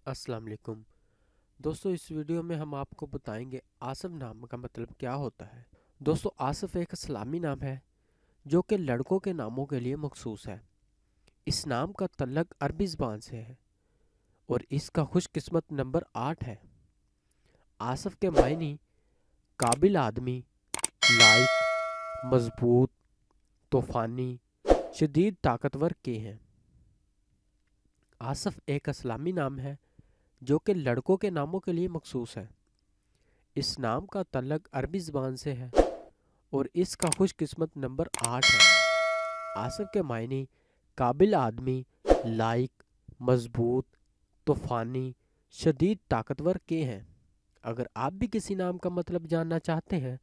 अस्सलाम वालेकुम दोस्तों। इस वीडियो में हम आपको बताएंगे आसिफ नाम का मतलब क्या होता है। दोस्तों, आसिफ एक इस्लामी नाम है जो कि लड़कों के नामों के लिए मखसूस है। इस नाम का तल्लक अरबी ज़बान से है और इसका खुशकिस्मत नंबर 8 है। आसिफ के मायने काबिल आदमी, लाइक, मजबूत, तूफ़ानी, शदीद ताकतवर के हैं। आसिफ एक इस्लामी नाम है जो कि लड़कों के नामों के लिए मखसूस है। इस नाम का तल्लक अरबी ज़बान से है और इसका खुशकिस्मत नंबर 8 है। आसिफ के मायने काबिल आदमी, लाइक, मजबूत, तूफ़ानी, शदीद ताकतवर के हैं। अगर आप भी किसी नाम का मतलब जानना चाहते हैं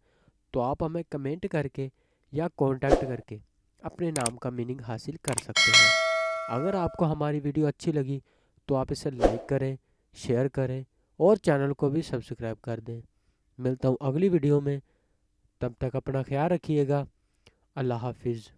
तो आप हमें कमेंट करके या कांटेक्ट करके अपने नाम का मीनिंग हासिल कर सकते हैं। अगर आपको हमारी वीडियो अच्छी लगी तो आप इसे लाइक करें, शेयर करें और चैनल को भी सब्सक्राइब कर दें। मिलता हूँ अगली वीडियो में, तब तक अपना ख्याल रखिएगा। अल्लाह हाफिज़।